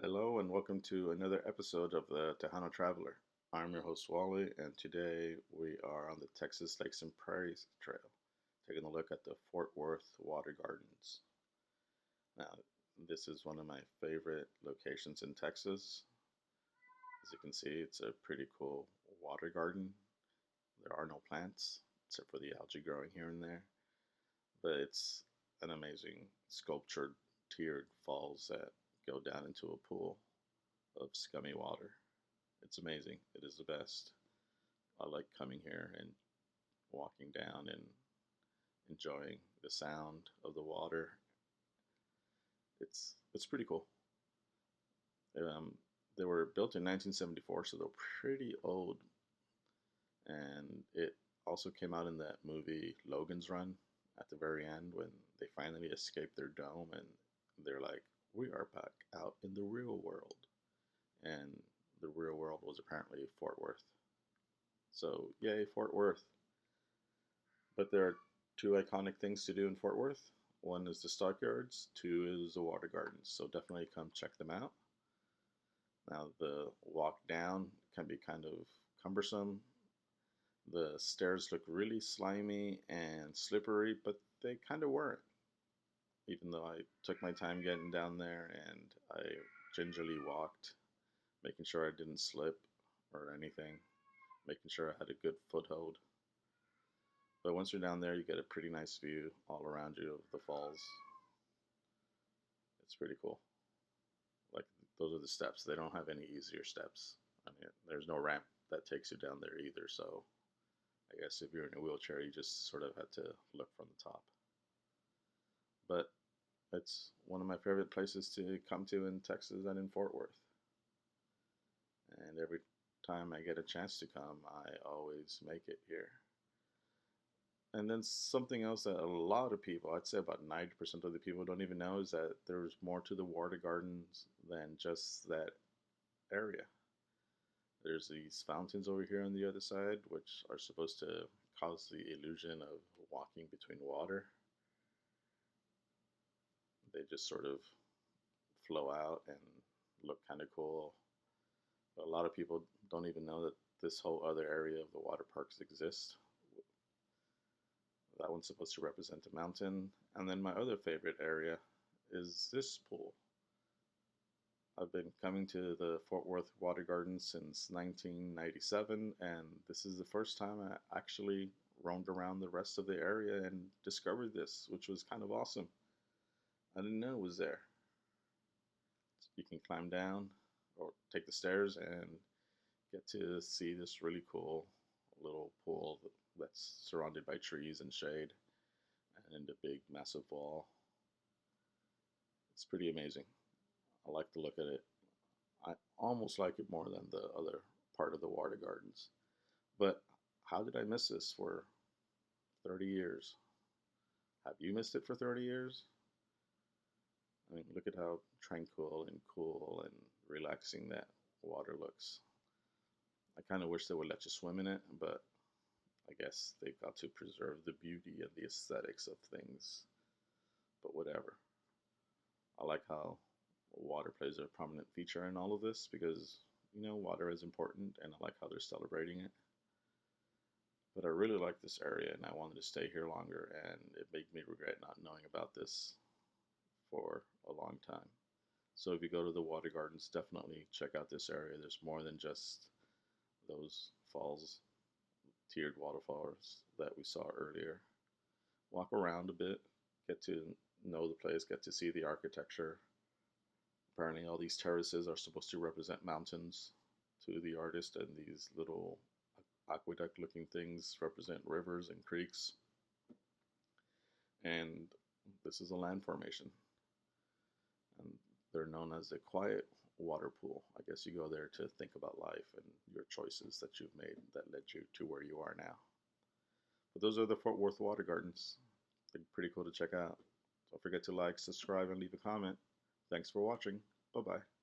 Hello and welcome to another episode of the Tejano Traveler. I'm your host Wally, and today we are on the Texas Lakes and Prairies Trail, taking a look at the Fort Worth Water Gardens. Now, this is one of my favorite locations in Texas. As you can see, it's a pretty cool water garden. There are no plants except for the algae growing here and there, but it's an amazing sculptured tiered falls that go down into a pool of scummy water. It's amazing. It is the best. I like coming here and walking down and enjoying the sound of the water. It's pretty cool. Um, they were built in 1974, so they're pretty old. And it also came out in that movie Logan's Run at the very end when they finally escape their dome and they're like, "We are back out in the real world." And the real world was apparently Fort Worth. So, yay, Fort Worth. But there are two iconic things to do in Fort Worth. One is the stockyards, two is the water gardens. So, definitely come check them out. Now, the walk down can be kind of cumbersome. The stairs look really slimy and slippery, but they kind of weren't. Even though I took my time getting down there and I gingerly walked, making sure I didn't slip or anything, making sure I had a good foothold. But once you're down there, you get a pretty nice view all around you of the falls. It's pretty cool. Like, those are the steps. They don't have any easier steps. I mean, there's no ramp that takes you down there either. So I guess if you're in a wheelchair, you just sort of had to look from the top. But it's one of my favorite places to come to in Texas and in Fort Worth. And every time I get a chance to come, I always make it here. And then something else that a lot of people, I'd say about 90% of the people don't even know, is that there's more to the water gardens than just that area. There's these fountains over here on the other side, which are supposed to cause the illusion of walking between water. They just sort of flow out and look kind of cool. But a lot of people don't even know that this whole other area of the water parks exists. That one's supposed to represent a mountain. And then my other favorite area is this pool. I've been coming to the Fort Worth Water Garden since 1997, and this is the first time I actually roamed around the rest of the area and discovered this, which was kind of awesome. I didn't know it was there. You can climb down or take the stairs and get to see this really cool little pool that's surrounded by trees and shade and a big massive wall. It's pretty amazing. I like to look at it. I almost like it more than the other part of the water gardens. But how did I miss this for 30 years? Have you missed it for 30 years? I mean, look at how tranquil and cool and relaxing that water looks. I kind of wish they would let you swim in it, but I guess they've got to preserve the beauty and the aesthetics of things. But whatever. I like how water plays a prominent feature in all of this because, water is important and I like how they're celebrating it. But I really like this area and I wanted to stay here longer, and it made me regret not knowing about this for a long time. So if you go to the water gardens, definitely check out this area. There's more than just those falls, tiered waterfalls that we saw earlier. Walk around a bit, get to know the place, get to see the architecture. Apparently all these terraces are supposed to represent mountains to the artist, and these little aqueduct looking things represent rivers and creeks. And this is a land formation. And they're known as the quiet water pool. I guess you go there to think about life and your choices that you've made that led you to where you are now. But those are the Fort Worth Water Gardens. They're pretty cool to check out. Don't forget to like, subscribe, and leave a comment. Thanks for watching. Bye-bye.